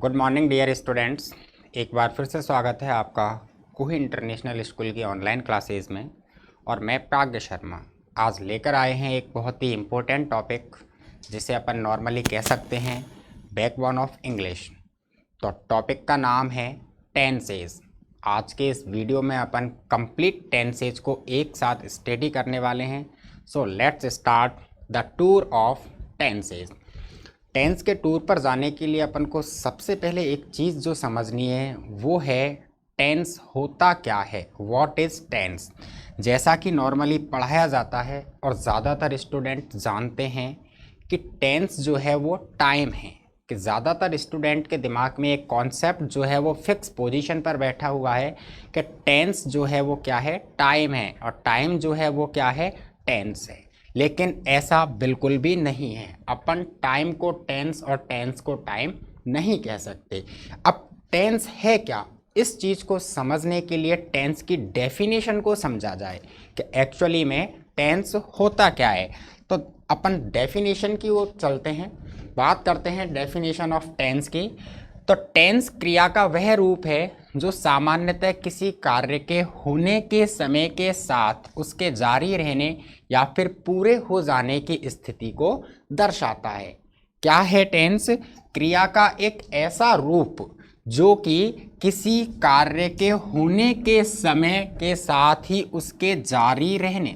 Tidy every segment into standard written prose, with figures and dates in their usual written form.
Good morning dear students. एक बार फिर से स्वागत है आपका कुही इंटरनेशनल स्कूल की ऑनलाइन क्लासेस में। और मैं प्राग्ञ शर्मा आज लेकर आए हैं एक बहुत ही इम्पोर्टेंट टॉपिक जिसे अपन नॉर्मली कह सकते हैं बैकबोन ऑफ इंग्लिश। तो टॉपिक का नाम है टेंसेस। आज के इस वीडियो में अपन कंप्लीट टेंसेज को एक साथ स्टडी करने वाले हैं। So let's start the tour of tenses. Tense के टूर पर जाने के लिए अपन को सबसे पहले एक चीज़ जो समझनी है वो है टेंस होता क्या है, व्हाट इज़ टेंस। जैसा कि नॉर्मली पढ़ाया जाता है और ज़्यादातर स्टूडेंट जानते हैं कि टेंस जो है वो टाइम है, कि ज़्यादातर स्टूडेंट के दिमाग में एक कॉन्सेप्ट जो है वो फिक्स पोजीशन पर बैठा हुआ है कि टेंस जो है वो क्या है, टाइम है, और टाइम जो है वो क्या है, टेंस है। लेकिन ऐसा बिल्कुल भी नहीं है। अपन टाइम को टेंस और टेंस को टाइम नहीं कह सकते। अब टेंस है क्या, इस चीज़ को समझने के लिए टेंस की डेफिनेशन को समझा जाए कि एक्चुअली में टेंस होता क्या है। तो अपन डेफिनेशन की ओर चलते हैं, बात करते हैं डेफिनेशन ऑफ टेंस की। तो टेंस क्रिया का वह रूप है जो सामान्यतः किसी कार्य के होने के समय के साथ उसके जारी रहने या फिर पूरे हो जाने की स्थिति को दर्शाता है। क्या है टेंस? क्रिया का एक ऐसा रूप जो कि किसी कार्य के होने के समय के साथ ही उसके जारी रहने,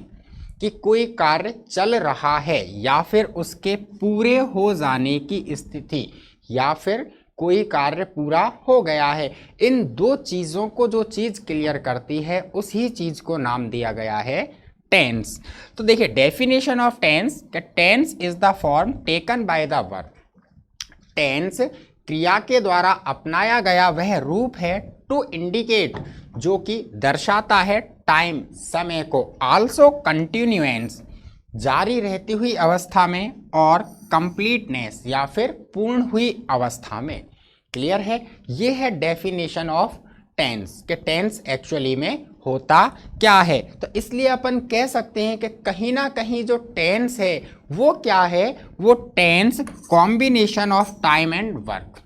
कि कोई कार्य चल रहा है या फिर उसके पूरे हो जाने की स्थिति, या फिर कोई कार्य पूरा हो गया है। इन दो चीज़ों को जो चीज़ क्लियर करती है उसी चीज़ को नाम दिया गया है टेंस। तो देखिए definition of tense, tense is the form taken by the verb. Tense क्रिया के द्वारा अपनाया गया वह रूप है टू इंडिकेट, जो कि दर्शाता है टाइम, समय को, आल्सो कंटिन्यूएंस, जारी रहती हुई अवस्था में, और कंप्लीटनेस या फिर पूर्ण हुई अवस्था में। क्लियर है? ये है डेफिनेशन ऑफ टेंस कि टेंस एक्चुअली में होता क्या है। तो इसलिए अपन कह सकते हैं कि कहीं ना कहीं जो टेंस है वो क्या है, वो tense combination of time and work,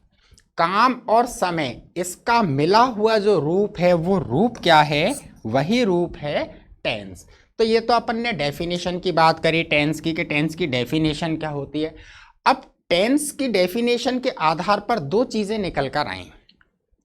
काम और समय, इसका मिला हुआ जो रूप है वो रूप क्या है, वही रूप है टेंस। तो ये तो अपन ने डेफिनेशन की बात करी टेंस की, कि टेंस की डेफिनेशन क्या होती है। अब टेंस की डेफिनेशन के आधार पर दो चीज़ें निकल कर आई।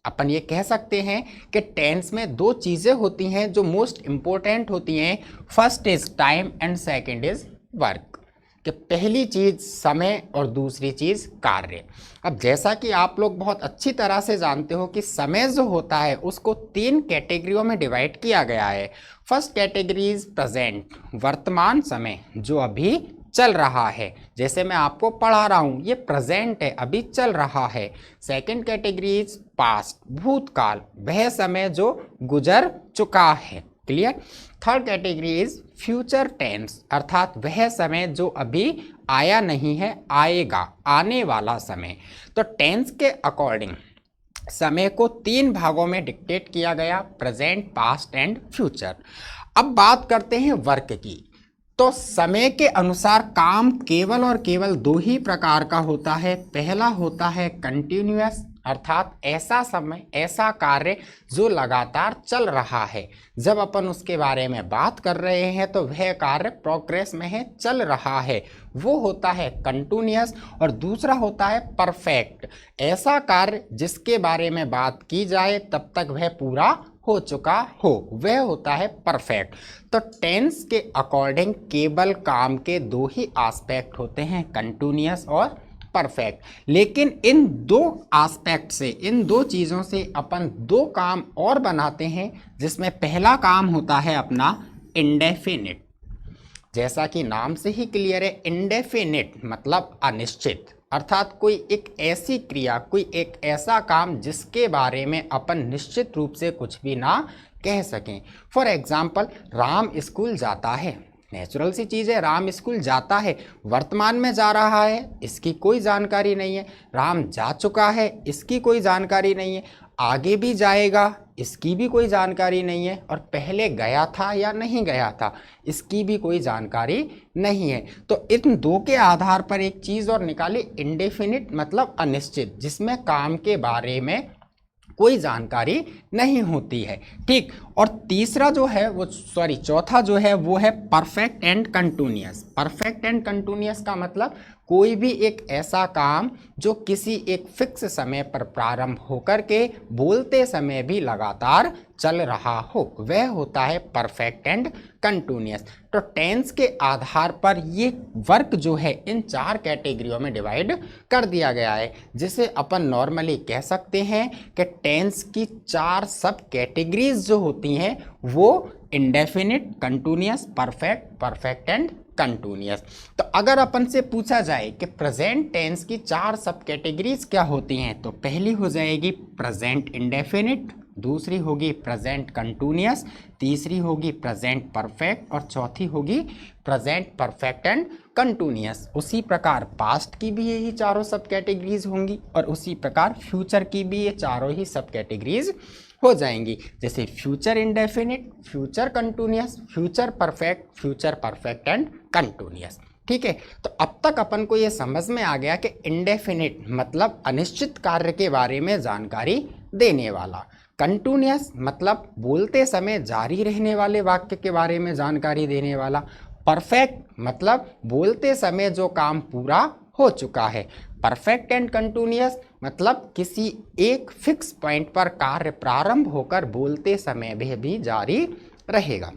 अपन ये कह सकते हैं कि टेंस में दो चीज़ें होती हैं जो मोस्ट इंपॉर्टेंट होती हैं। First is time and second is work, कि पहली चीज़ समय और दूसरी चीज़ कार्य। अब जैसा कि आप लोग बहुत अच्छी तरह से जानते हो कि समय जो होता है उसको तीन कैटेगरियों में डिवाइड किया गया है। फर्स्ट कैटेगरी इज प्रेजेंट, वर्तमान समय जो अभी चल रहा है, जैसे मैं आपको पढ़ा रहा हूँ, ये प्रेजेंट है, अभी चल रहा है। सेकंड कैटेगरी इज पास्ट, भूतकाल, वह समय जो गुजर चुका है। Clear? Third category is future tense, अर्थात वह समय जो अभी आया नहीं है, आएगा, आने वाला समय। तो टेंस के अकॉर्डिंग समय को तीन भागों में डिक्टेट किया गया, प्रेजेंट, पास्ट एंड फ्यूचर। अब बात करते हैं वर्क की। तो समय के अनुसार काम केवल और केवल दो ही प्रकार का होता है। पहला होता है कंटिन्यूअस, अर्थात ऐसा समय, ऐसा कार्य जो लगातार चल रहा है। जब अपन उसके बारे में बात कर रहे हैं तो वह कार्य प्रोग्रेस में है, चल रहा है, वो होता है कंटिन्यूअस। और दूसरा होता है परफेक्ट, ऐसा कार्य जिसके बारे में बात की जाए तब तक वह पूरा हो चुका हो, वह होता है परफेक्ट। तो टेंस के अकॉर्डिंग केवल काम के दो ही एस्पेक्ट होते हैं, कंटिन्यूअस और परफेक्ट। लेकिन इन दो एस्पेक्ट से, इन दो चीज़ों से अपन दो काम और बनाते हैं, जिसमें पहला काम होता है अपना इंडेफिनिट। जैसा कि नाम से ही क्लियर है, इंडेफिनिट मतलब अनिश्चित, अर्थात कोई एक ऐसी क्रिया, कोई एक ऐसा काम जिसके बारे में अपन निश्चित रूप से कुछ भी ना कह सकें। फॉर एग्जाम्पल, राम स्कूल जाता है, नेचुरल सी चीज़ है, राम स्कूल जाता है, वर्तमान में जा रहा है, इसकी कोई जानकारी नहीं है। राम जा चुका है, इसकी कोई जानकारी नहीं है, आगे भी जाएगा, इसकी भी कोई जानकारी नहीं है, और पहले गया था या नहीं गया था इसकी भी कोई जानकारी नहीं है। तो इन दो के आधार पर एक चीज़ और निकाली, इंडेफिनिट मतलब अनिश्चित, जिसमें काम के बारे में कोई जानकारी नहीं होती है। ठीक, और तीसरा जो है वो चौथा जो है वो है perfect and continuous. Perfect and continuous का मतलब कोई भी एक ऐसा काम जो किसी एक फिक्स समय पर प्रारंभ होकर के बोलते समय भी लगातार चल रहा हो, वह होता है परफेक्ट एंड कंटिन्यूअस। तो टेंस के आधार पर ये वर्क जो है इन 4 कैटेगरियों में डिवाइड कर दिया गया है, जिसे अपन नॉर्मली कह सकते हैं कि टेंस की 4 सब कैटेगरीज जो होती हैं वो indefinite, continuous, perfect, perfect and continuous. तो अगर अपन से पूछा जाए कि प्रेजेंट टेंस की 4 सब कैटेगरीज क्या होती हैं, तो पहली हो जाएगी प्रेजेंट इंडेफिनिट, दूसरी होगी प्रेजेंट कंटिन्यूअस, तीसरी होगी प्रेजेंट परफेक्ट और चौथी होगी प्रेजेंट परफेक्ट एंड कंटिन्यूअस। उसी प्रकार पास्ट की भी यही चारों सब कैटेगरीज होंगी और उसी प्रकार फ्यूचर की भी ये चारों ही सब कैटेगरीज हो जाएंगी, जैसे future indefinite, future continuous, future perfect and continuous. ठीक है, तो अब तक अपन को ये समझ में आ गया कि इंडेफिनिट मतलब अनिश्चित कार्य के बारे में जानकारी देने वाला, कंटिन्यूअस मतलब बोलते समय जारी रहने वाले वाक्य के बारे में जानकारी देने वाला, परफेक्ट मतलब बोलते समय जो काम पूरा हो चुका है, परफेक्ट एंड कंटिन्यूअस मतलब किसी एक फिक्स पॉइंट पर कार्य प्रारंभ होकर बोलते समय भी जारी रहेगा।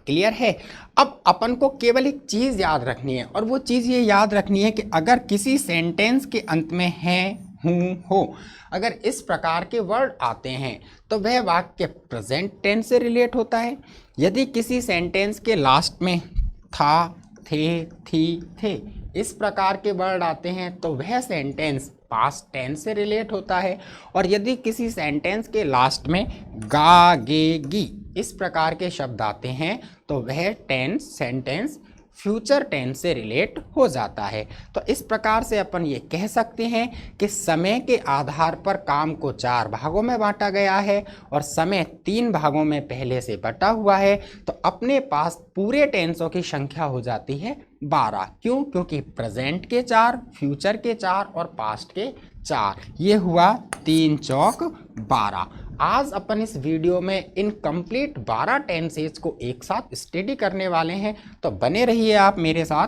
क्लियर है? अब अपन को केवल एक चीज़ याद रखनी है, और वो चीज़ ये याद रखनी है कि अगर किसी सेंटेंस के अंत में है, हूँ, हो, अगर इस प्रकार के वर्ड आते हैं तो वह वाक्य प्रेजेंट टेंस से रिलेट होता है। यदि किसी सेंटेंस के लास्ट में था, थे, थी, थे इस प्रकार के वर्ड आते हैं तो वह सेंटेंस पास्ट टेंस से रिलेट होता है। और यदि किसी सेंटेंस के लास्ट में गा, गे, गी इस प्रकार के शब्द आते हैं तो वह सेंटेंस फ्यूचर टेंस से रिलेट हो जाता है। तो इस प्रकार से अपन ये कह सकते हैं कि समय के आधार पर काम को 4 भागों में बांटा गया है और समय 3 भागों में पहले से बटा हुआ है। तो अपने पास पूरे टेंसों की संख्या हो जाती है 12। क्यों? क्योंकि प्रेजेंट के 4, फ्यूचर के 4 और पास्ट के 4, ये हुआ 3 चौक 12। आज अपन इस वीडियो में इन कंप्लीट 12 टेंसेज को एक साथ स्टडी करने वाले हैं, तो बने रहिए आप मेरे साथ।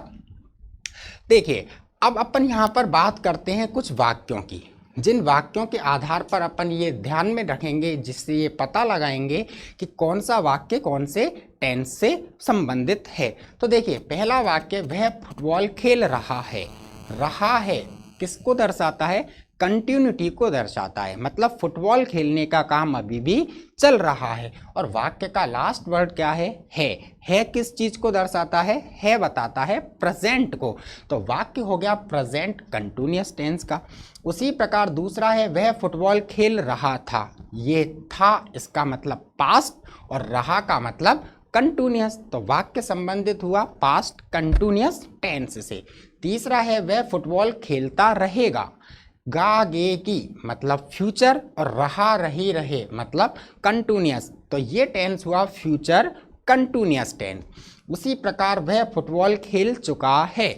देखिए, अब अपन यहाँ पर बात करते हैं कुछ वाक्यों की, जिन वाक्यों के आधार पर अपन ये ध्यान में रखेंगे, जिससे ये पता लगाएंगे कि कौन सा वाक्य कौन से टेंस से संबंधित है। तो देखिए, पहला वाक्य, वह फुटबॉल खेल रहा है। रहा है किसको दर्शाता है? कंटिन्यूटी को दर्शाता है, मतलब फुटबॉल खेलने का काम अभी भी चल रहा है। और वाक्य का लास्ट वर्ड क्या है? है किस चीज को दर्शाता है बताता है प्रेजेंट को। तो वाक्य हो गया प्रेजेंट कंटिन्यूअस टेंस का। उसी प्रकार दूसरा है, वह फुटबॉल खेल रहा था। ये था इसका मतलब पास्ट और रहा का मतलब कंटिन्यूअस, तो वाक्य संबंधित हुआ पास्ट कंटिन्यूअस टेंस से। तीसरा है, वह फुटबॉल खेलता रहेगा। गा, गे, की मतलब फ्यूचर और रहा, रही, रहे मतलब कंटिन्यूअस, तो ये टेंस हुआ फ्यूचर कंटिन्यूअस टेंस। उसी प्रकार वह फुटबॉल खेल चुका है,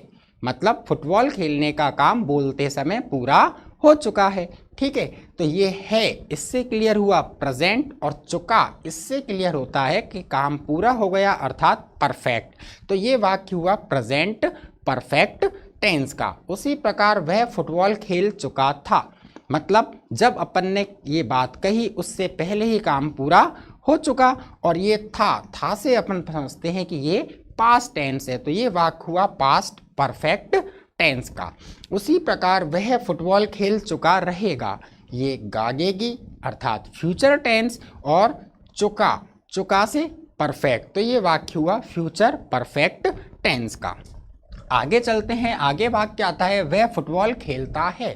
मतलब फुटबॉल खेलने का काम बोलते समय पूरा हो चुका है। ठीक है, तो ये है, इससे क्लियर हुआ प्रेजेंट, और चुका इससे क्लियर होता है कि काम पूरा हो गया, अर्थात परफेक्ट। तो ये वाक्य हुआ प्रेजेंट परफेक्ट टेंस का। उसी प्रकार वह फुटबॉल खेल चुका था, मतलब जब अपन ने ये बात कही उससे पहले ही काम पूरा हो चुका। और ये था से अपन समझते हैं कि ये पास्ट टेंस है, तो ये वाक्य हुआ पास्ट परफेक्ट टेंस का। उसी प्रकार वह फुटबॉल खेल चुका रहेगा, ये गागेगी अर्थात फ्यूचर टेंस, और चुका से परफेक्ट, तो ये वाक्य हुआ फ्यूचर परफेक्ट टेंस का। आगे चलते हैं, आगे वाक्य आता है, वह फुटबॉल खेलता है।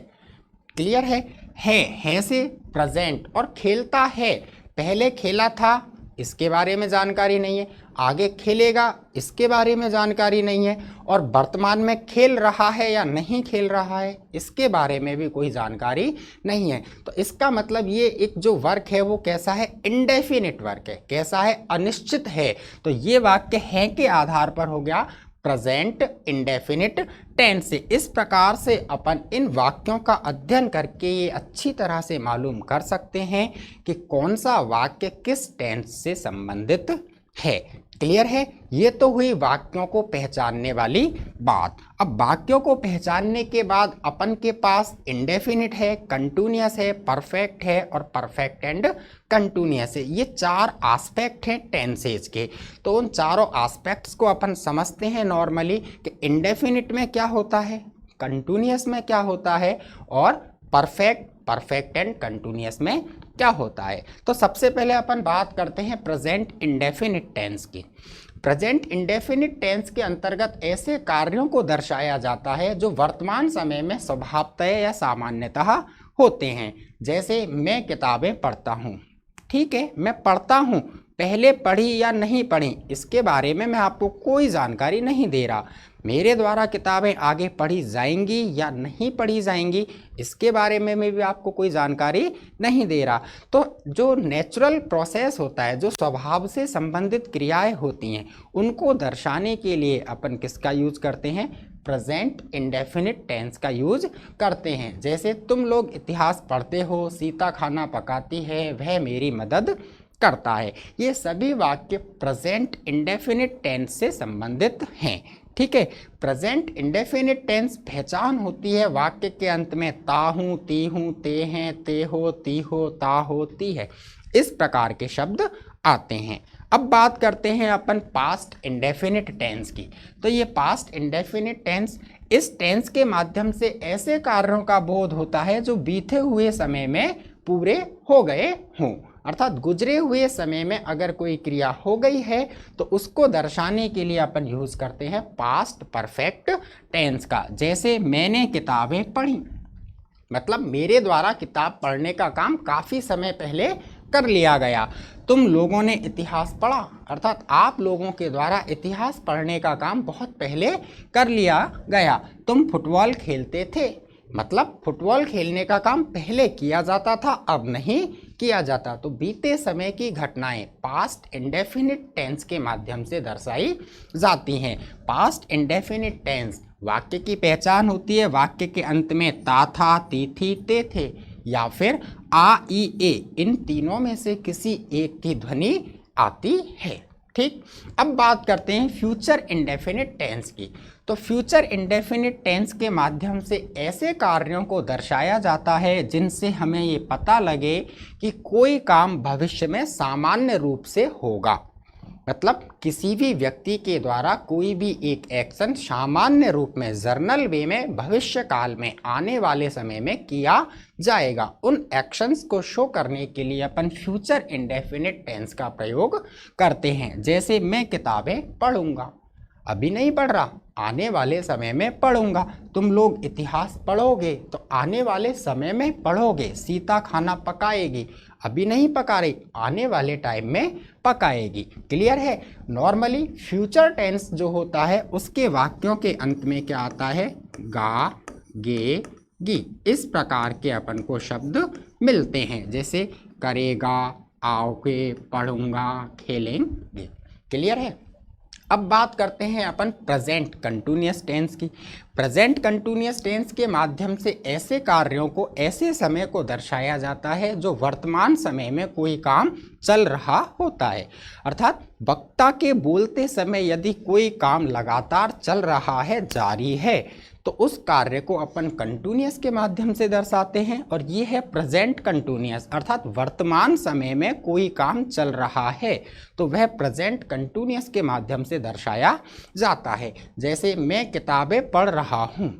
क्लियर है से प्रेजेंट, और खेलता है, पहले खेला था इसके बारे में जानकारी नहीं है, आगे खेलेगा इसके बारे में जानकारी नहीं है, और वर्तमान में खेल रहा है या नहीं खेल रहा है इसके बारे में भी कोई जानकारी नहीं है। तो इसका मतलब ये एक जो वर्क है वो कैसा है, इंडेफिनिट वर्क है, कैसा है, अनिश्चित है। तो ये वाक्य है के आधार पर हो गया प्रेजेंट इंडेफिनिट टेंस से। इस प्रकार से अपन इन वाक्यों का अध्ययन करके ये अच्छी तरह से मालूम कर सकते हैं कि कौन सा वाक्य किस टेंस से संबंधित है। क्लियर है? ये तो हुई वाक्यों को पहचानने वाली बात। अब वाक्यों को पहचानने के बाद अपन के पास इंडेफिनिट है, कंटिन्यूअस है, परफेक्ट है और परफेक्ट एंड कंटिन्यूअस है। ये चार एस्पेक्ट हैं टेंसेज के। तो उन चारों एस्पेक्ट्स को अपन समझते हैं नॉर्मली कि इंडेफिनिट में क्या होता है, कंटिन्यूअस में क्या होता है और परफेक्ट एंड कंटिन्यूअस में क्या होता है। तो सबसे पहले अपन बात करते हैं प्रेजेंट इंडेफिनिट टेंस की। प्रेजेंट इंडेफिनिट टेंस के अंतर्गत ऐसे कार्यों को दर्शाया जाता है जो वर्तमान समय में स्वभावतः या सामान्यतः होते हैं। जैसे मैं किताबें पढ़ता हूँ, ठीक है, मैं पढ़ता हूँ, पहले पढ़ी या नहीं पढ़ी इसके बारे में मैं आपको कोई जानकारी नहीं दे रहा। मेरे द्वारा किताबें आगे पढ़ी जाएंगी या नहीं पढ़ी जाएंगी इसके बारे में मैं भी आपको कोई जानकारी नहीं दे रहा। तो जो नेचुरल प्रोसेस होता है, जो स्वभाव से संबंधित क्रियाएं होती हैं, उनको दर्शाने के लिए अपन किसका यूज करते हैं, प्रेजेंट इंडेफिनिट टेंस का यूज करते हैं। जैसे तुम लोग इतिहास पढ़ते हो, सीता खाना पकाती है, वह मेरी मदद करता है। ये सभी वाक्य प्रेजेंट इंडेफिनिट टेंस से संबंधित हैं। ठीक है, प्रेजेंट इंडेफिनिट टेंस पहचान होती है वाक्य के अंत में ता हूँ, ती हूँ, ते हैं, ते हो, ती हो, ता हो, ती है, इस प्रकार के शब्द आते हैं। अब बात करते हैं अपन पास्ट इंडेफिनिट टेंस की। तो ये पास्ट इंडेफिनिट टेंस, इस टेंस के माध्यम से ऐसे कार्यों का बोध होता है जो बीते हुए समय में पूरे हो गए हों। अर्थात गुजरे हुए समय में अगर कोई क्रिया हो गई है तो उसको दर्शाने के लिए अपन यूज करते हैं पास्ट परफेक्ट टेंस का। जैसे मैंने किताबें पढ़ी, मतलब मेरे द्वारा किताब पढ़ने का काम काफ़ी समय पहले कर लिया गया। तुम लोगों ने इतिहास पढ़ा, अर्थात आप लोगों के द्वारा इतिहास पढ़ने का काम बहुत पहले कर लिया गया। तुम फुटबॉल खेलते थे, मतलब फुटबॉल खेलने का काम पहले किया जाता था, अब नहीं किया जाता। तो बीते समय की घटनाएं पास्ट इंडेफिनिट टेंस के माध्यम से दर्शाई जाती हैं। पास्ट इंडेफिनिट टेंस वाक्य की पहचान होती है, वाक्य के अंत में ता था, ती थी, ते थे या फिर आ, ई, ए, इन तीनों में से किसी एक की ध्वनि आती है। ठीक, अब बात करते हैं फ्यूचर इंडेफिनिट टेंस की। तो फ्यूचर इंडेफिनिट टेंस के माध्यम से ऐसे कार्यों को दर्शाया जाता है जिनसे हमें ये पता लगे कि कोई काम भविष्य में सामान्य रूप से होगा। मतलब किसी भी व्यक्ति के द्वारा कोई भी एक एक्शन सामान्य रूप में जर्नल वे में भविष्य काल में आने वाले समय में किया जाएगा। उन एक्शंस को शो करने के लिए अपन फ्यूचर इंडेफिनिट टेंस का प्रयोग करते हैं। जैसे मैं किताबें पढ़ूंगा, अभी नहीं पढ़ रहा, आने वाले समय में पढ़ूंगा। तुम लोग इतिहास पढ़ोगे तो आने वाले समय में पढ़ोगे। सीता खाना पकाएगी, अभी नहीं पका रही, आने वाले टाइम में पकाएगी। क्लियर है? नॉर्मली फ्यूचर टेंस जो होता है उसके वाक्यों के अंत में क्या आता है, गा, गे, गी, इस प्रकार के अपन को शब्द मिलते हैं। जैसे करेगा, आओगे, पढ़ूंगा, खेलेंगे। क्लियर है? अब बात करते हैं अपन प्रेजेंट कंटिन्यूअस टेंस की। प्रेजेंट कंटिन्यूअस टेंस के माध्यम से ऐसे कार्यों को, ऐसे समय को दर्शाया जाता है जो वर्तमान समय में कोई काम चल रहा होता है। अर्थात वक्ता के बोलते समय यदि कोई काम लगातार चल रहा है, जारी है, तो उस कार्य को अपन कंटिन्यूअस के माध्यम से दर्शाते हैं। और ये है प्रेजेंट कंटिन्यूअस, अर्थात वर्तमान समय में कोई काम चल रहा है तो वह प्रेजेंट कंटिन्यूअस के माध्यम से दर्शाया जाता है। जैसे मैं किताबें पढ़ रहा हूँ,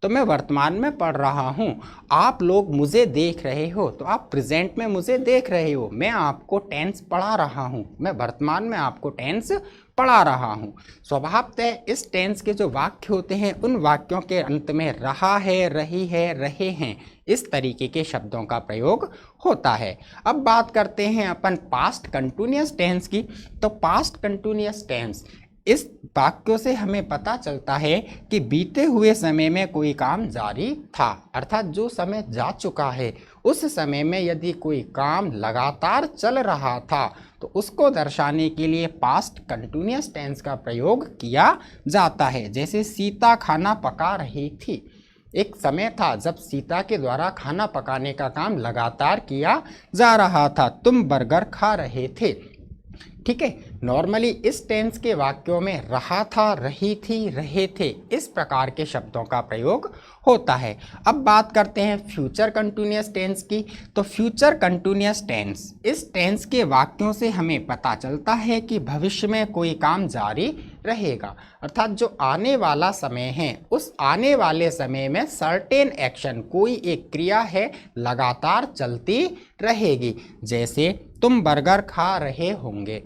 तो मैं वर्तमान में पढ़ रहा हूँ। आप लोग मुझे देख रहे हो तो आप प्रेजेंट में मुझे देख रहे हो। मैं आपको टेंस पढ़ा रहा हूँ, मैं वर्तमान में आपको टेंस पढ़ा रहा हूँ। स्वभावतः इस टेंस के जो वाक्य होते हैं उन वाक्यों के अंत में रहा है, रही है, रहे हैं, इस तरीके के शब्दों का प्रयोग होता है। अब बात करते हैं अपन पास्ट कंटिन्यूअस टेंस की। तो पास्ट कंटिन्यूअस टेंस, इस वाक्यों से हमें पता चलता है कि बीते हुए समय में कोई काम जारी था, अर्थात जो समय जा चुका है उस समय में यदि कोई काम लगातार चल रहा था तो उसको दर्शाने के लिए पास्ट कंटिन्यूअस टेंस का प्रयोग किया जाता है। जैसे सीता खाना पका रही थी। एक समय था जब सीता के द्वारा खाना पकाने का काम लगातार किया जा रहा था। तुम बर्गर खा रहे थे। ठीक है, नॉर्मली इस टेंस के वाक्यों में रहा था, रही थी, रहे थे, इस प्रकार के शब्दों का प्रयोग होता है। अब बात करते हैं फ्यूचर कंटिन्यूअस टेंस की। तो फ्यूचर कंटिन्यूअस टेंस, इस टेंस के वाक्यों से हमें पता चलता है कि भविष्य में कोई काम जारी रहेगा, अर्थात जो आने वाला समय है उस आने वाले समय में सर्टेन एक्शन, कोई एक क्रिया है लगातार चलती रहेगी। जैसे तुम बर्गर खा रहे होंगे,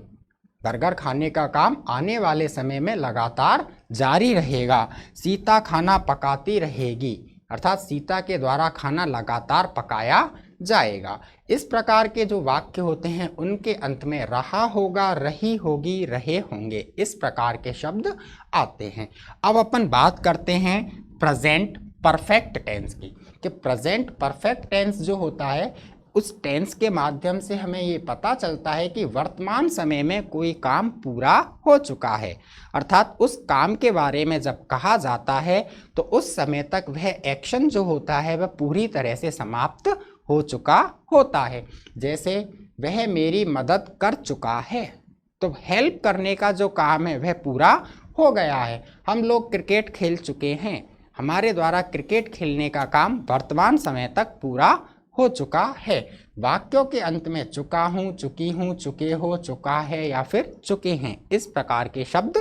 बर्गर खाने का काम आने वाले समय में लगातार जारी रहेगा। सीता खाना पकाती रहेगी, अर्थात सीता के द्वारा खाना लगातार पकाया जाएगा। इस प्रकार के जो वाक्य होते हैं उनके अंत में रहा होगा, रही होगी, रहे होंगे, इस प्रकार के शब्द आते हैं। अब अपन बात करते हैं प्रेजेंट परफेक्ट टेंस की, कि प्रेजेंट परफेक्ट टेंस जो होता है उस टेंस के माध्यम से हमें ये पता चलता है कि वर्तमान समय में कोई काम पूरा हो चुका है, अर्थात उस काम के बारे में जब कहा जाता है तो उस समय तक वह एक्शन जो होता है वह पूरी तरह से समाप्त हो चुका होता है। जैसे वह मेरी मदद कर चुका है, तो हेल्प करने का जो काम है वह पूरा हो गया है। हम लोग क्रिकेट खेल चुके हैं, हमारे द्वारा क्रिकेट खेलने का काम वर्तमान समय तक पूरा हो चुका है। वाक्यों के अंत में चुका हूँ, चुकी हूँ, चुके हो, चुका है या फिर चुके हैं, इस प्रकार के शब्द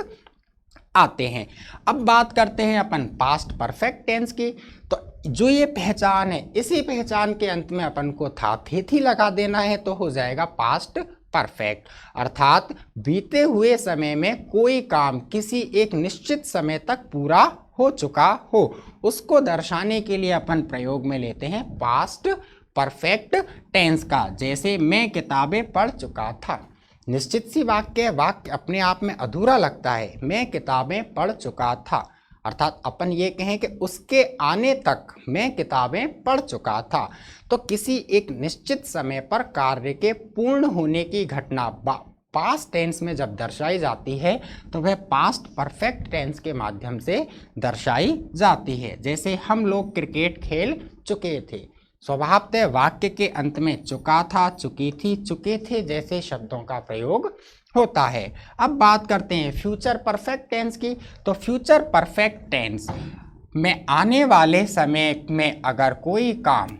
आते हैं। अब बात करते हैं अपन पास्ट परफेक्ट टेंस की। तो जो ये पहचान है, इसी पहचान के अंत में अपन को था थी लगा देना है तो हो जाएगा पास्ट परफेक्ट, अर्थात बीते हुए समय में कोई काम किसी एक निश्चित समय तक पूरा हो चुका हो, उसको दर्शाने के लिए अपन प्रयोग में लेते हैं पास्ट परफेक्ट टेंस का। जैसे मैं किताबें पढ़ चुका था, निश्चित सी वाक्य अपने आप में अधूरा लगता है। मैं किताबें पढ़ चुका था, अर्थात अपन ये कहें कि उसके आने तक मैं किताबें पढ़ चुका था। तो किसी एक निश्चित समय पर कार्य के पूर्ण होने की घटना पास्ट टेंस में जब दर्शाई जाती है तो वह पास्ट परफेक्ट टेंस के माध्यम से दर्शाई जाती है। जैसे हम लोग क्रिकेट खेल चुके थे, स्वभावतः वाक्य के अंत में चुका था, चुकी थी, चुके थे जैसे शब्दों का प्रयोग होता है। अब बात करते हैं फ्यूचर परफेक्ट टेंस की। तो फ्यूचर परफेक्ट टेंस में आने वाले समय में अगर कोई काम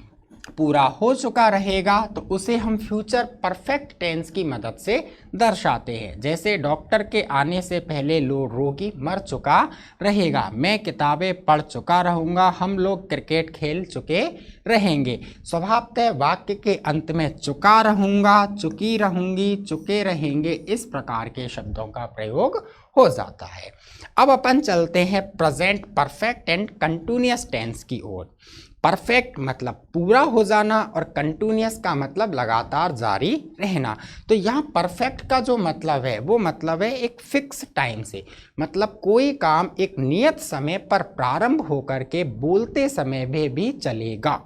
पूरा हो चुका रहेगा तो उसे हम फ्यूचर परफेक्ट टेंस की मदद से दर्शाते हैं। जैसे डॉक्टर के आने से पहले रोगी मर चुका रहेगा, मैं किताबें पढ़ चुका रहूँगा, हम लोग क्रिकेट खेल चुके रहेंगे। स्वभावतः वाक्य के अंत में चुका रहूँगा, चुकी रहूँगी, चुके रहेंगे, इस प्रकार के शब्दों का प्रयोग हो जाता है। अब अपन चलते हैं present perfect and continuous tense की ओर। परफेक्ट मतलब पूरा हो जाना और कंटिन्यूअस का मतलब लगातार जारी रहना। तो यहाँ परफेक्ट का जो मतलब है वो मतलब है एक फिक्स टाइम से, मतलब कोई काम एक नियत समय पर प्रारंभ होकर के बोलते समय में भी चलेगा,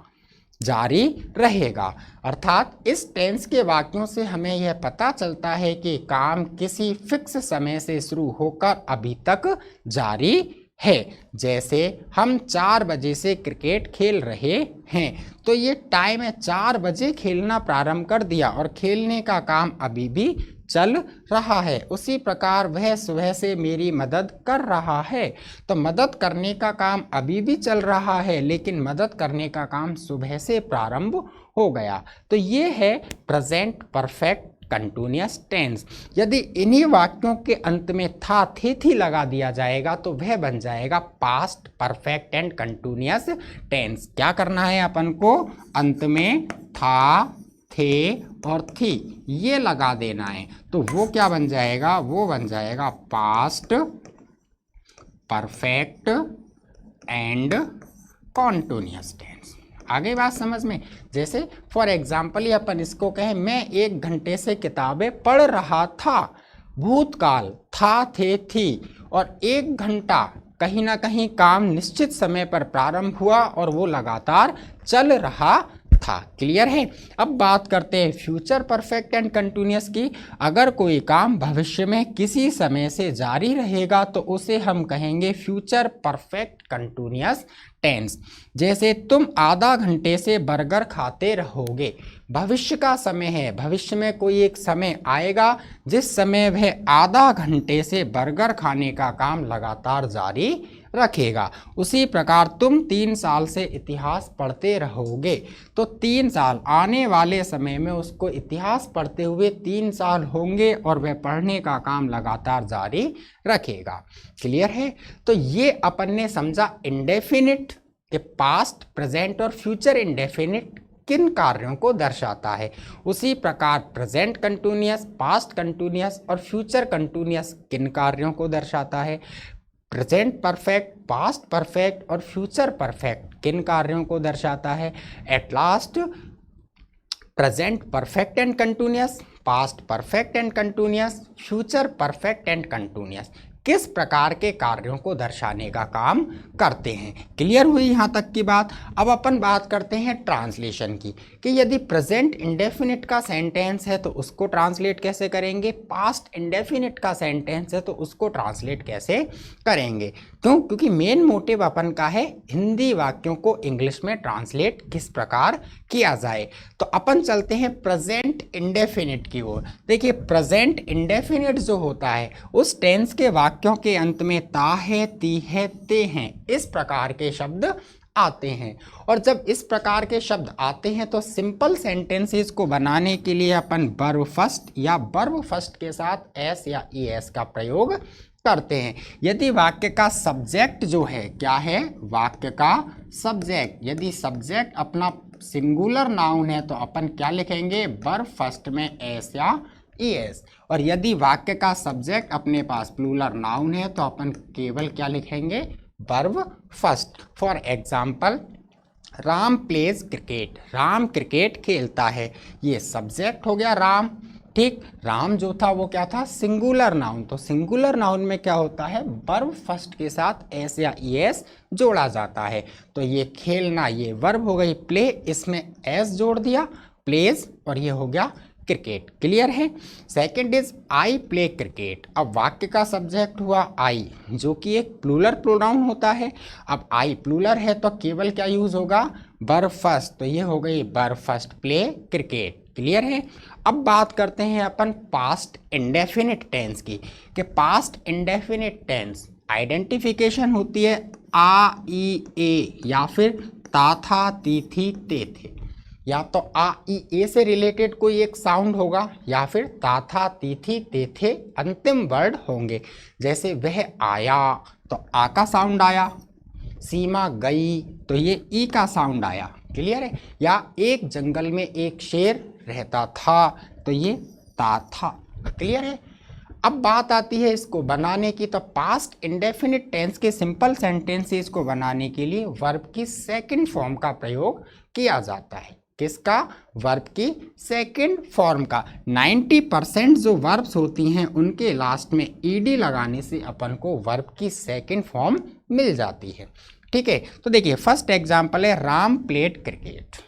जारी रहेगा। अर्थात इस टेंस के वाक्यों से हमें यह पता चलता है कि काम किसी फिक्स समय से शुरू होकर अभी तक जारी है। जैसे हम 4 बजे से क्रिकेट खेल रहे हैं, तो ये टाइम है, 4 बजे खेलना प्रारंभ कर दिया और खेलने का काम अभी भी चल रहा है। उसी प्रकार वह सुबह से मेरी मदद कर रहा है, तो मदद करने का काम अभी भी चल रहा है लेकिन मदद करने का काम सुबह से प्रारंभ हो गया। तो ये है प्रेजेंट परफेक्ट कंटिन्यूअस टेंस। यदि इन्हीं वाक्यों के अंत में था, थे, थी लगा दिया जाएगा तो वह बन जाएगा past perfect and continuous tense. क्या करना है अपन को, अंत में था, थे और थी ये लगा देना है, तो वो क्या बन जाएगा, वो बन जाएगा past perfect and continuous tense. आगे बात समझ में, जैसे फॉर एग्जाम्पल ही अपन इसको कहें, मैं 1 घंटे से किताबें पढ़ रहा था। भूतकाल था, थे, थी और 1 घंटा कहीं ना कहीं काम निश्चित समय पर प्रारंभ हुआ और वो लगातार चल रहा था। क्लियर है। अब बात करते हैं फ्यूचर परफेक्ट एंड कंटिन्यूअस की। अगर कोई काम भविष्य में किसी समय से जारी रहेगा तो उसे हम कहेंगे फ्यूचर परफेक्ट कंटिन्यूअस टेंस। जैसे तुम आधा घंटे से बर्गर खाते रहोगे, भविष्य का समय है, भविष्य में कोई एक समय आएगा जिस समय वह आधा घंटे से बर्गर खाने का काम लगातार जारी रखेगा। उसी प्रकार तुम 3 साल से इतिहास पढ़ते रहोगे, तो 3 साल आने वाले समय में उसको इतिहास पढ़ते हुए 3 साल होंगे और वह पढ़ने का काम लगातार जारी रखेगा। क्लियर है। तो ये अपन ने समझा इंडेफिनिट के पास्ट, प्रेजेंट और फ्यूचर इंडेफिनिट किन कार्यों को दर्शाता है। उसी प्रकार प्रेजेंट कंटिन्यूअस, पास्ट कंटिन्यूअस और फ्यूचर कंटिन्यूअस किन कार्यों को दर्शाता है। प्रेजेंट परफेक्ट, पास्ट परफेक्ट और फ्यूचर परफेक्ट किन कार्यों को दर्शाता है। At last present perfect and continuous, past perfect and continuous, future perfect and continuous किस प्रकार के कार्यों को दर्शाने का काम करते हैं। क्लियर हुई यहाँ तक की बात। अब अपन बात करते हैं ट्रांसलेशन की, कि यदि प्रेजेंट इंडेफिनिट का सेंटेंस है तो उसको ट्रांसलेट कैसे करेंगे, पास्ट इंडेफिनिट का सेंटेंस है तो उसको ट्रांसलेट कैसे करेंगे। क्यों, क्योंकि मेन मोटिव अपन का है हिंदी वाक्यों को इंग्लिश में ट्रांसलेट किस प्रकार किया जाए। तो अपन चलते हैं प्रेजेंट इंडेफिनिट की ओर। देखिए प्रेजेंट इंडेफिनिट जो होता है उस टेंस के वाक्यों के अंत में ता है, ती है, ते हैं इस प्रकार के शब्द आते हैं। और जब इस प्रकार के शब्द आते हैं तो सिंपल सेंटेंसेस को बनाने के लिए अपन वर्ब फर्स्ट या वर्ब फर्स्ट के साथ एस या ईएस का प्रयोग करते हैं। यदि वाक्य का सब्जेक्ट जो है, क्या है, वाक्य का सब्जेक्ट, यदि सब्जेक्ट अपना सिंगुलर नाउन है तो अपन क्या लिखेंगे, वर्ब फर्स्ट में एस या ईएस। और यदि वाक्य का सब्जेक्ट अपने पास प्लूरल नाउन है तो अपन केवल क्या लिखेंगे, verb first. For example Ram pledge cricket, Ram cricket खेलता है, ये सब्जेक्ट हो गया राम। ठीक, राम जो था वो क्या था, सिंगुलर नाउन। तो सिंगुलर नाउन में क्या होता है, वर्ब फर्स्ट के साथ एस या ईएस जोड़ा जाता है। तो ये खेलना, ये वर्ब हो गई, प्ले इसमें एस जोड़ दिया, प्लेज, और ये हो गया क्रिकेट। क्लियर है। Second is I play cricket. अब वाक्य का सब्जेक्ट हुआ आई जो कि एक प्लूरल प्रोनाउन होता है। अब आई प्लूरल है तो केवल क्या यूज होगा, वर्ब फर्स्ट। तो ये हो गई verb first play cricket. Clear है। अब बात करते हैं अपन पास्ट इंडेफिनिट टेंस की, कि पास्ट इंडेफिनिट टेंस आइडेंटिफिकेशन होती है आ, ई, ए या फिर ता, था, ती, थी, ते थे। या तो आ, ई, ए से रिलेटेड कोई एक साउंड होगा या फिर ता, था, ती, थी, ते थे अंतिम वर्ड होंगे। जैसे वह आया तो आ का साउंड आया, सीमा गई तो ये ई का साउंड आया। क्लियर है। या एक जंगल में एक शेर रहता था तो ये ता था। क्लियर है। अब बात आती है इसको बनाने की, तो पास्ट इंडेफिनिट टेंस के सिंपल सेंटेंसेस को बनाने के लिए वर्ब की सेकंड फॉर्म का प्रयोग किया जाता है। किसका, वर्ब की सेकंड फॉर्म का। 90% जो वर्ब्स होती हैं उनके लास्ट में ईडी लगाने से अपन को वर्ब की सेकंड फॉर्म मिल जाती है। ठीक है। तो देखिए फर्स्ट एग्जांपल है राम प्लेड क्रिकेट।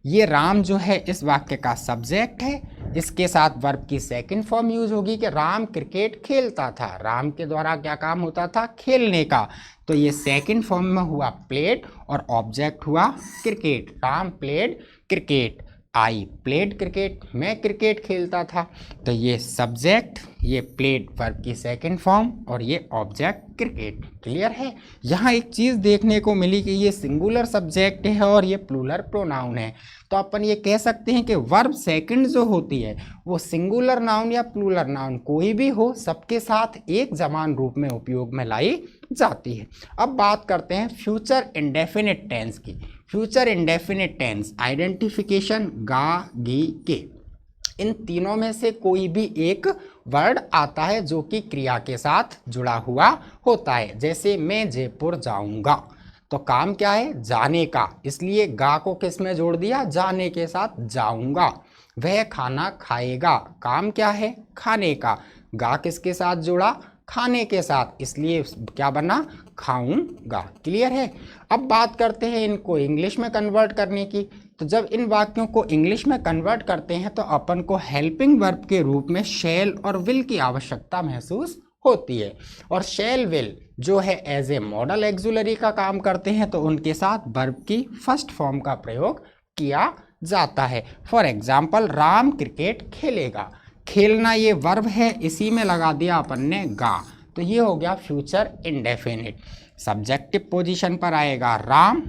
ये राम जो है इस वाक्य का सब्जेक्ट है, इसके साथ वर्ब की सेकंड फॉर्म यूज होगी कि राम क्रिकेट खेलता था। राम के द्वारा क्या काम होता था, खेलने का। तो ये सेकंड फॉर्म में हुआ प्लेड और ऑब्जेक्ट हुआ cricket. Ram played cricket. I played cricket, मैं क्रिकेट खेलता था। तो ये सब्जेक्ट, ये प्लेड वर्ब की सेकंड फॉर्म और ये ऑब्जेक्ट क्रिकेट। क्लियर है। यहाँ एक चीज़ देखने को मिली कि ये सिंगुलर सब्जेक्ट है और ये प्लूरल प्रोनाउन है। तो अपन ये कह सकते हैं कि वर्ब सेकंड जो होती है वो सिंगुलर नाउन या प्लूरल नाउन कोई भी हो, सबके साथ एक समान रूप में उपयोग में लाई जाती है। अब बात करते हैं फ्यूचर इंडेफिनिट टेंस की। फ्यूचर इंडेफिनिट टेंस आइडेंटिफिकेशन गा, गी, के, इन तीनों में से कोई भी एक वर्ड आता है जो कि क्रिया के साथ जुड़ा हुआ होता है। जैसे मैं जयपुर जाऊंगा, तो काम क्या है? जाने का, इसलिए गा को किस में जोड़ दिया? जाने के साथ, जाऊंगा। वह खाना खाएगा, काम क्या है? खाने का, गा किसके साथ जोड़ा? खाने के साथ, इसलिए क्या बना? खाऊंगा। क्लियर है। अब बात करते हैं इनको इंग्लिश में कन्वर्ट करने की। तो जब इन वाक्यों को इंग्लिश में कन्वर्ट करते हैं तो अपन को हेल्पिंग वर्ब के रूप में शैल और विल की आवश्यकता महसूस होती है। और शैल विल जो है एज ए मॉडल एक्सुलरी का काम करते हैं, तो उनके साथ वर्ब की फर्स्ट फॉर्म का प्रयोग किया जाता है। फॉर एग्जाम्पल, राम क्रिकेट खेलेगा। खेलना ये वर्ब है, इसी में लगा दिया अपन ने गा, तो ये हो गया फ्यूचर इंडेफिनिट। सब्जेक्टिव पोजीशन पर आएगा राम,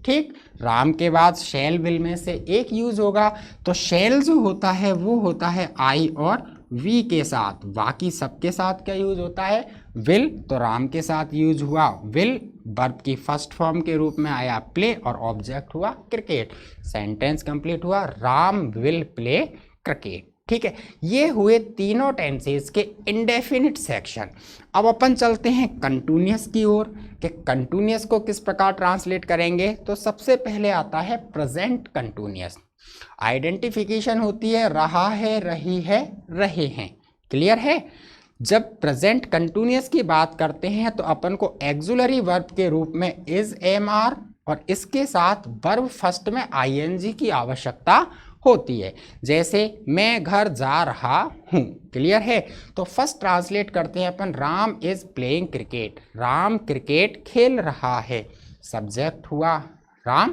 ठीक। राम के बाद शैल विल में से एक यूज होगा। तो शैल जो होता है वो होता है आई और वी के साथ, बाकी सबके साथ क्या यूज होता है? विल। तो राम के साथ यूज हुआ विल, वर्ब की फर्स्ट फॉर्म के रूप में आया प्ले और ऑब्जेक्ट हुआ क्रिकेट। सेंटेंस कंप्लीट हुआ, राम विल प्ले क्रिकेट। ठीक है, ये हुए तीनों टेंसेस के इंडेफिनिट सेक्शन। अब अपन चलते हैं कंटिन्यूअस की ओर कि कंटिन्यूअस को किस प्रकार ट्रांसलेट करेंगे। तो सबसे पहले आता है प्रेजेंट कंटिन्यूअस। आइडेंटिफिकेशन होती है रहा है, रही है, रहे हैं। क्लियर है। जब प्रेजेंट कंटिन्यूअस की बात करते हैं तो अपन को एक्सुलरी वर्ब के रूप में इज, एम, आर और इसके साथ वर्ब फर्स्ट में आईएनजी की आवश्यकता होती है। जैसे मैं घर जा रहा हूँ। क्लियर है। तो फर्स्ट ट्रांसलेट करते हैं अपन, Ram is playing cricket, Ram cricket खेल रहा है। सब्जेक्ट हुआ राम,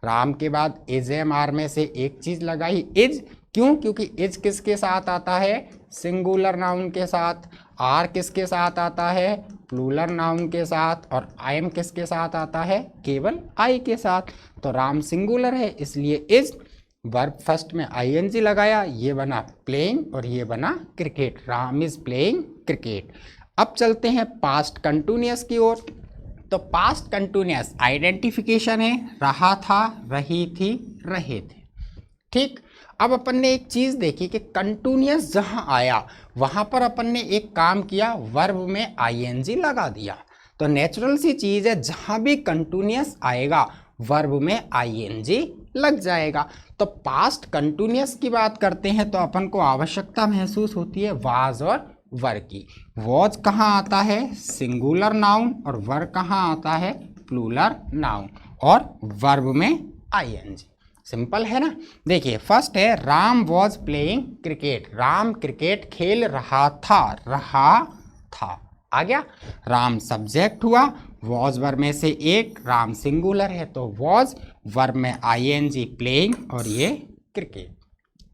राम के बाद इज, एम, आर में से एक चीज लगाई इज। क्यों? क्योंकि इज किसके साथ आता है? सिंगुलर नाउन के साथ। आर किसके साथ आता है? प्लूरल नाउन के साथ। और आई एम किसके साथ आता है? केवल आई के साथ। तो राम सिंगुलर है, इसलिए इज, वर्ब फर्स्ट में आईएनजी लगाया, ये बना प्लेइंग और ये बना cricket. Ram is playing cricket. अब चलते हैं पास्ट कंटिन्यूअस की ओर। तो पास्ट कंटिन्यूअस आइडेंटिफिकेशन है रहा था, रही थी, रहे थे। ठीक। अब अपन ने एक चीज देखी कि कंटिन्यूअस जहां आया वहां पर अपन ने एक काम किया, वर्ब में आईएनजी लगा दिया। तो नेचुरल सी चीज है, जहां भी कंटिन्यूअस आएगा वर्ब में आईएनजी लग जाएगा। तो पास्ट कंटिन्यूअस की बात करते हैं तो अपन को आवश्यकता महसूस होती है वाज और वर की। वॉज कहाँ आता है? Singular noun. और वर कहाँ आता है? Plural noun. और वर्ब में आईएनजी। सिंपल है ना। देखिए फर्स्ट है Ram was playing cricket, Ram cricket खेल रहा था, रहा था आ गया। राम सब्जेक्ट हुआ, वॉज वर्ब में से एक, राम सिंगुलर है तो वॉज, वर्ब में आईएनजी प्लेइंग और ये क्रिकेट।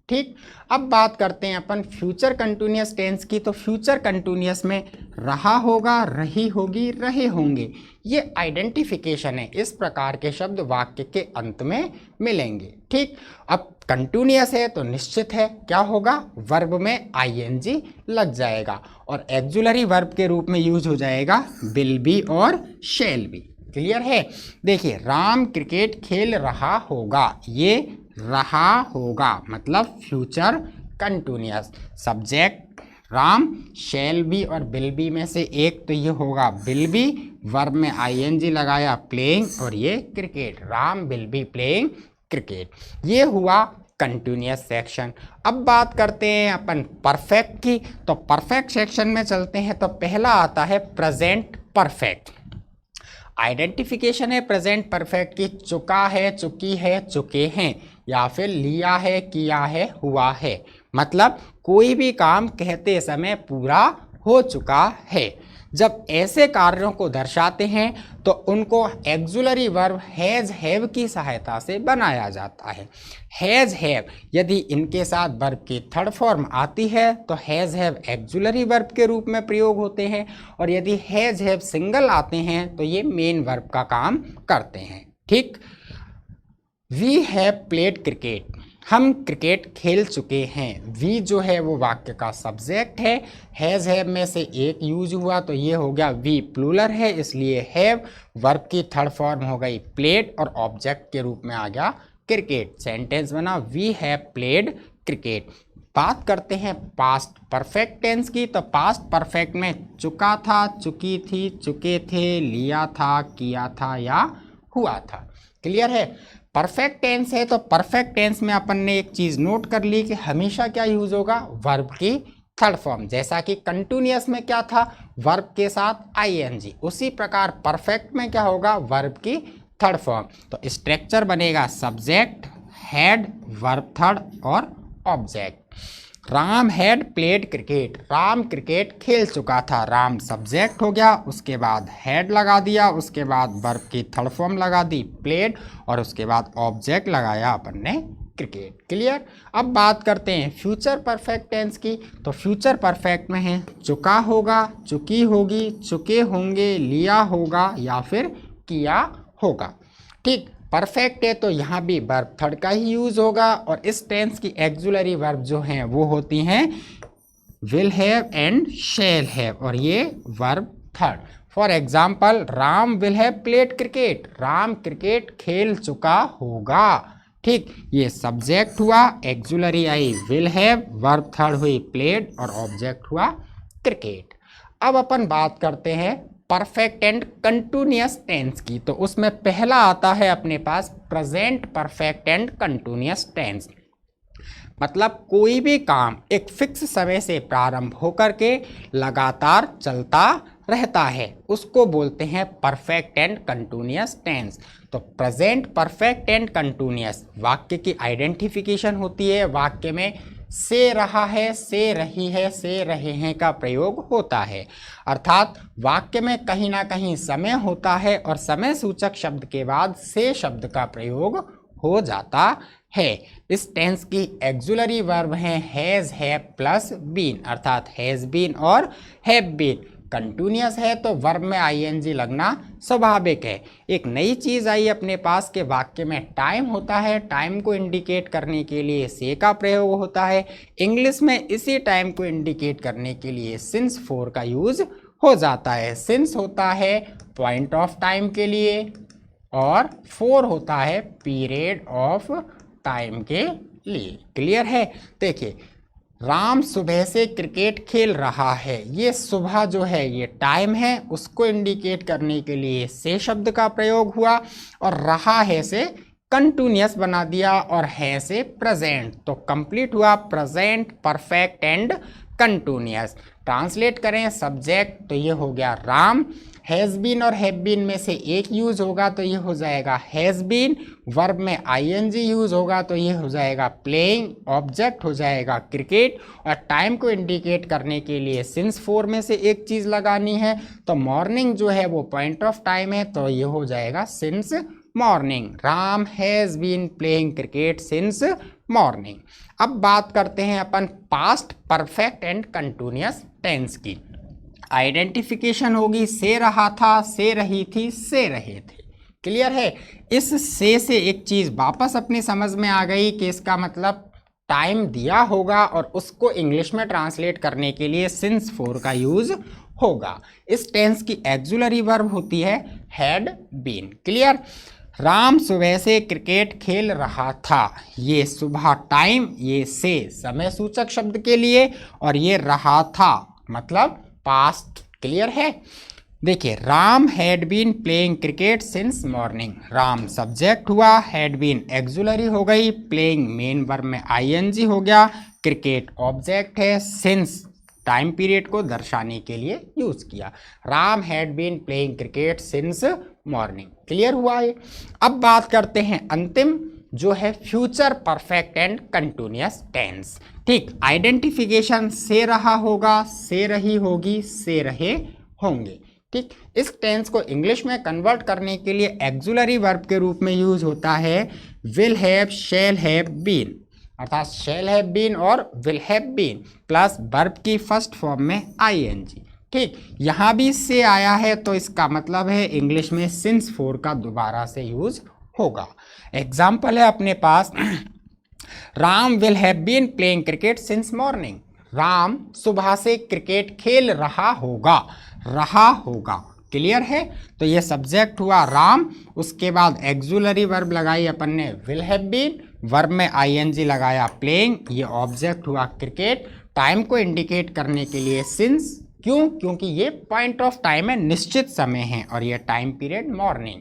ठीक। अब बात करते हैं अपन फ्यूचर कंटिन्यूअस टेंस की। तो फ्यूचर कंटिन्यूअस में रहा होगा, रही होगी, रहे होंगे, ये आइडेंटिफिकेशन है। इस प्रकार के शब्द वाक्य के अंत में मिलेंगे। ठीक। अब कंटिन्यूअस है तो निश्चित है क्या होगा? वर्ब में आईएनजी लग जाएगा और एक्सुलरी वर्ब के रूप में यूज हो जाएगा विल बी और शैल बी। क्लियर है। देखिए राम क्रिकेट खेल रहा होगा, ये रहा होगा मतलब future continuous. Subject Ram, shall be और विल बी में से एक, तो ये होगा विल बी, वर्ब में आईएनजी लगाया प्लेइंग और ये cricket, Ram will be playing cricket. ये हुआ कंटिन्यूअस सेक्शन। अब बात करते हैं अपन परफेक्ट की। तो परफेक्ट सेक्शन में चलते हैं। तो पहला आता है प्रेजेंट परफेक्ट। आइडेंटिफिकेशन है प्रेजेंट परफेक्ट की, चुका है, चुकी है, चुके हैं, या फिर लिया है, किया है, हुआ है। मतलब कोई भी काम कहते समय पूरा हो चुका है। जब ऐसे कार्यों को दर्शाते हैं तो उनको ऑक्सिलरी वर्ब हैज़ हैव की सहायता से बनाया जाता है। हैज़ हैव यदि इनके साथ वर्ब की थर्ड फॉर्म आती है तो हैज़ हैव ऑक्सिलरी वर्ब के रूप में प्रयोग होते हैं, और यदि हैज़ हैव सिंगल आते हैं तो ये मेन वर्ब का काम करते हैं। ठीक। वी हैव प्लेड क्रिकेट, हम क्रिकेट खेल चुके हैं। वी जो है वो वाक्य का सब्जेक्ट है। हैज़ हैव में से एक यूज हुआ तो ये हो गया वी, प्लूरल है इसलिए हैव, वर्ब की थर्ड फॉर्म हो गई प्लेड और ऑब्जेक्ट के रूप में आ गया क्रिकेट। सेंटेंस बना वी हैव प्लेड क्रिकेट। बात करते हैं पास्ट परफेक्ट टेंस की, तो पास्ट परफेक्ट में चुका था, चुकी थी, चुके थे, लिया था, किया था या हुआ था। क्लियर है। परफेक्ट टेंस है तो परफेक्ट टेंस में अपन ने एक चीज नोट कर ली कि हमेशा क्या यूज होगा, वर्ब की थर्ड फॉर्म। जैसा कि कंटिन्यूअस में क्या था, वर्ब के साथ आईएनजी, उसी प्रकार परफेक्ट में क्या होगा, वर्ब की थर्ड फॉर्म। तो स्ट्रक्चर बनेगा सब्जेक्ट, हेड, वर्ब थर्ड और object. Ram had played cricket, Ram cricket खेल चुका था। राम सब्जेक्ट हो गया, उसके बाद हैड लगा दिया, उसके बाद वर्ब की थर्ड फॉर्म लगा दी प्लेड, और उसके बाद ऑब्जेक्ट लगाया अपन ने क्रिकेट। क्लियर। अब बात करते हैं फ्यूचर परफेक्ट टेंस की, तो फ्यूचर परफेक्ट में है चुका होगा, चुकी होगी, चुके होंगे, लिया होगा या फिर किया होगा। ठीक। परफेक्ट है तो यहाँ भी वर्ब थर्ड का ही यूज होगा, और इस टेंस की ऑक्सिलरी वर्ब जो हैं वो होती हैं will have and shall have, और ये verb third. For example Ram will have played cricket, Ram cricket खेल चुका होगा। ठीक। ये सब्जेक्ट हुआ, auxiliary I will have, verb third हुई प्लेड और ऑब्जेक्ट हुआ क्रिकेट। अब अपन बात करते हैं परफेक्ट एंड कंटिन्यूअस टेंस की, तो उसमें पहला आता है अपने पास present perfect and continuous tense. मतलब कोई भी काम एक फिक्स समय से प्रारंभ होकर के लगातार चलता रहता है, उसको बोलते हैं परफेक्ट एंड कंटिन्यूअस टेंस। तो प्रेजेंट परफेक्ट एंड कंटिन्यूअस वाक्य की आइडेंटिफिकेशन होती है, वाक्य में से रहा है, से रही है, से रहे हैं का प्रयोग होता है। अर्थात वाक्य में कहीं ना कहीं समय होता है और समय सूचक शब्द के बाद से शब्द का प्रयोग हो जाता है। इस टेंस की ऑक्सिलरी वर्ब है हैज, हैव प्लस बीन, अर्थात हैज बीन और हैव बीन। कंटिन्यूअस है तो वर्ब में आईएनजी लगना स्वाभाविक है। एक नई चीज आई अपने पास के वाक्य में टाइम होता है, टाइम को इंडिकेट करने के लिए से का प्रयोग होता है। इंग्लिश में इसी टाइम को इंडिकेट करने के लिए सिंस फोर का यूज हो जाता है। सिंस होता है पॉइंट ऑफ टाइम के लिए और फोर होता है पीरियड ऑफ टाइम के लिए। क्लियर है। देखिए राम सुबह से क्रिकेट खेल रहा है, ये सुबह जो है ये टाइम है, उसको इंडिकेट करने के लिए से शब्द का प्रयोग हुआ, और रहा है से कंटिन्यूअस बना दिया, और है से प्रेजेंट, तो कंप्लीट हुआ present perfect and continuous. Translate करें सब्जेक्ट तो ये हो गया राम, हैज़ बीन और हैव बीन में से एक यूज होगा तो ये हो जाएगा हैज़ बीन, वर्ब में आईएनजी यूज होगा तो ये हो जाएगा प्लेइंग, ऑब्जेक्ट हो जाएगा क्रिकेट, और टाइम को इंडिकेट करने के लिए सिंस फोर में से एक चीज़ लगानी है, तो मॉर्निंग जो है वो पॉइंट ऑफ टाइम है तो ये हो जाएगा since morning. Ram has been playing cricket since morning. अब बात करते हैं अपन past perfect and continuous tense की। आइडेंटिफिकेशन होगी से रहा था, से रही थी, से रहे थे। क्लियर है। इस से एक चीज वापस अपनी समझ में आ गई कि इसका मतलब टाइम दिया होगा, और उसको इंग्लिश में ट्रांसलेट करने के लिए सिंस फोर का यूज होगा। इस टेंस की ऑक्सिलरी वर्ब होती है हैड बीन। क्लियर। राम सुबह से क्रिकेट खेल रहा था, ये सुबह टाइम, ये से समय सूचक शब्द के लिए, और ये रहा था मतलब पास्ट। क्लियर है। देखिए Ram had been playing cricket since morning, Ram subject हुआ, हैड बीन ऑक्सिलरी हो गई, प्लेइंग मेन वर्ब में आईएनजी हो गया, क्रिकेट ऑब्जेक्ट है, सिंस टाइम पीरियड को दर्शाने के लिए यूज किया। Ram had been playing cricket since morning. Clear हुआ है। अब बात करते हैं अंतिम जो है future perfect and continuous tense. ठीक। आइडेंटिफिकेशन से रहा होगा, से रही होगी, से रहे होंगे। ठीक, इस टेंस को इंग्लिश में कन्वर्ट करने के लिए एक्सुलरी वर्ब के रूप में यूज होता है will have, shall have, been, अर्थात शैल हैव बीन और will have been plus verb की फर्स्ट फॉर्म में आईएनजी। ठीक, यहाँ भी से आया है तो इसका मतलब है इंग्लिश में सिंस फोर का दोबारा से यूज होगा। एग्जाम्पल है अपने पास, Ram will have been playing cricket since morning, Ram सुबह से क्रिकेट खेल रहा होगा, रहा होगा, क्लियर है। तो ये सब्जेक्ट हुआ राम, उसके बाद एक्सुलरी वर्ब लगाई अपन ने विल हैव बीन, वर्ब में आईएनजी लगाया प्लेइंग, ये ऑब्जेक्ट हुआ क्रिकेट, टाइम को इंडिकेट करने के लिए सिंस, क्यों, क्योंकि ये पॉइंट ऑफ टाइम है, निश्चित समय है, और ये time period morning,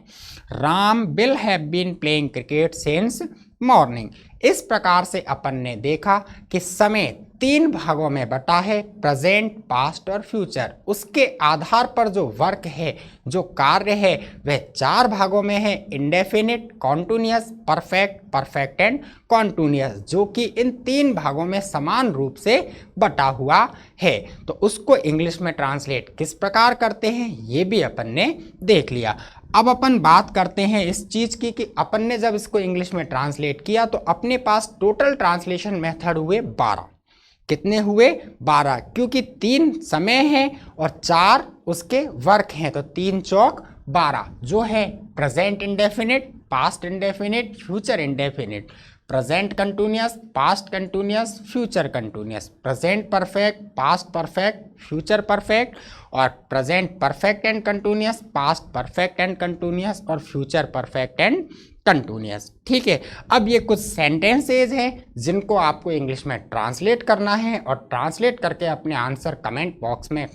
Ram will have been playing cricket since morning. इस प्रकार से अपन ने देखा कि समय 3 भागों में बटा है, प्रेजेंट, पास्ट और फ्यूचर। उसके आधार पर जो वर्क है, जो कार्य है, वह 4 भागों में है, indefinite, continuous, perfect, perfect and continuous, जो कि इन 3 भागों में समान रूप से बटा हुआ है। तो उसको इंग्लिश में ट्रांसलेट किस प्रकार करते हैं ये भी अपन ने देख लिया। अब अपन बात करते हैं इस चीज़ की कि अपन ने जब इसको इंग्लिश में ट्रांसलेट किया तो अपने पास टोटल ट्रांसलेशन मेथड हुए 12। कितने हुए? 12, क्योंकि 3 समय है और 4 उसके वर्क हैं, तो 3 चौक 12, जो है present indefinite, past indefinite, future indefinite, present continuous, past continuous, future continuous, present perfect, past perfect, future perfect, और present perfect and continuous, past perfect and continuous, और फ्यूचर परफेक्ट एंड कंटिन्यूअस। ठीक है, अब ये कुछ सेंटेंसेज हैं जिनको आपको इंग्लिश में ट्रांसलेट करना है और ट्रांसलेट करके अपने आंसर कमेंट बॉक्स में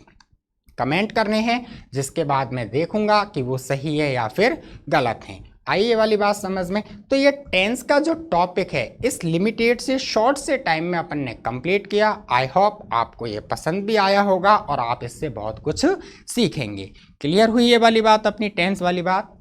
कमेंट करने हैं, जिसके बाद मैं देखूंगा कि वो सही है या फिर गलत है। आइए ये वाली बात समझ में। तो ये टेंस का जो टॉपिक है इस लिमिटेड से शॉर्ट से टाइम में अपन ने कंप्लीट किया। आई होप आपको ये पसंद भी आया होगा और आप इससे बहुत कुछ सीखेंगे। क्लियर हुई ये वाली बात, अपनी टेंस वाली बात?